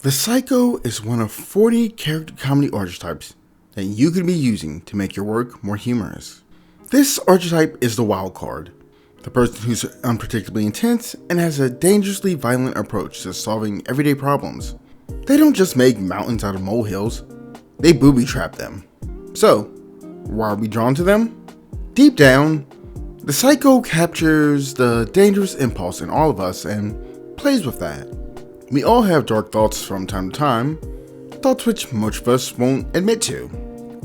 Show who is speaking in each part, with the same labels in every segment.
Speaker 1: The Psycho is one of 40 character comedy archetypes that you could be using to make your work more humorous. This archetype is the wild card, the person who's unpredictably intense and has a dangerously violent approach to solving everyday problems. They don't just make mountains out of molehills, they booby trap them. So, why are we drawn to them? Deep down, the Psycho captures the dangerous impulse in all of us and plays with that. We all have dark thoughts from time to time, thoughts which most of us won't admit to.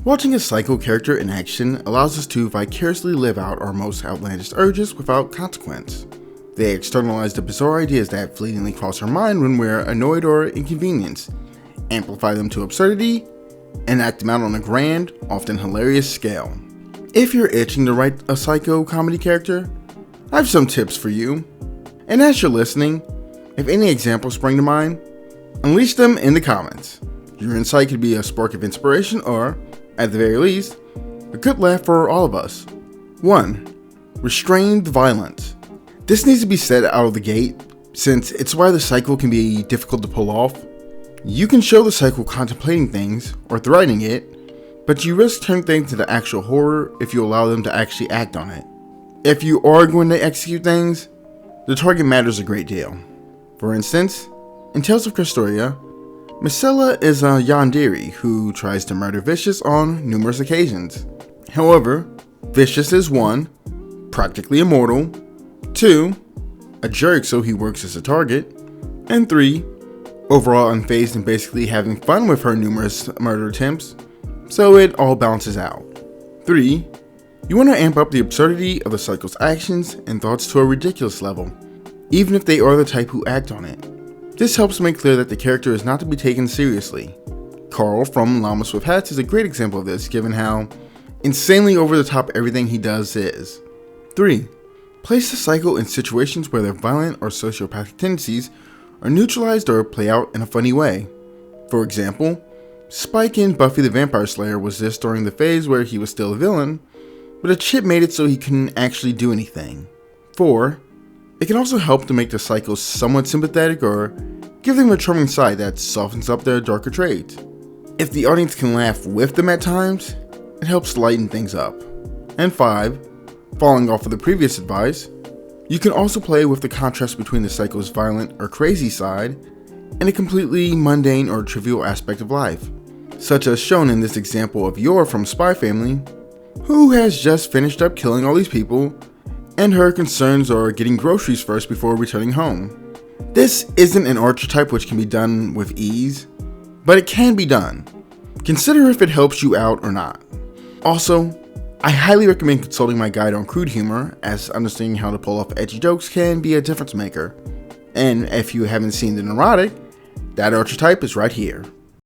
Speaker 1: Watching a Psycho character in action allows us to vicariously live out our most outlandish urges without consequence. They externalize the bizarre ideas that fleetingly cross our mind when we're annoyed or inconvenienced, amplify them to absurdity, and act them out on a grand, often hilarious scale. If you're itching to write a Psycho comedy character, I have some tips for you. And as you're listening, if any examples spring to mind, unleash them in the comments. Your insight could be a spark of inspiration or, at the very least, a good laugh for all of us. 1. Restrained violence. This needs to be said out of the gate, since it's why the Psycho can be difficult to pull off. You can show the Psycho contemplating things, or threatening it, but you risk turning things into actual horror if you allow them to actually act on it. If you are going to execute things, the target matters a great deal. For instance, in Tales of Krystoria, Micella is a yandere who tries to murder Vicious on numerous occasions. However, Vicious is 1. Practically immortal, 2. A jerk so he works as a target, and 3. Overall unfazed and basically having fun with her numerous murder attempts, so it all balances out. 3. You want to amp up the absurdity of the Psycho's actions and thoughts to a ridiculous level, even if they are the type who act on it. This helps make clear that the character is not to be taken seriously. Carl from Llamas with Hats is a great example of this, given how insanely over the top everything he does is. 3. Place the Psycho in situations where their violent or sociopathic tendencies are neutralized or play out in a funny way. For example, Spike in Buffy the Vampire Slayer was this during the phase where he was still a villain, but a chip made it so he couldn't actually do anything. 4. It can also help to make the Psycho somewhat sympathetic or give them a charming side that softens up their darker traits. If the audience can laugh with them at times, it helps lighten things up. And 5, following off of the previous advice, you can also play with the contrast between the Psycho's violent or crazy side and a completely mundane or trivial aspect of life, such as shown in this example of Yor from Spy Family, who has just finished up killing all these people, and her concerns are getting groceries first before returning home. This isn't an archetype which can be done with ease, but it can be done. Consider if it helps you out or not. Also, I highly recommend consulting my guide on crude humor, as understanding how to pull off edgy jokes can be a difference maker. And if you haven't seen The Neurotic, that archetype is right here.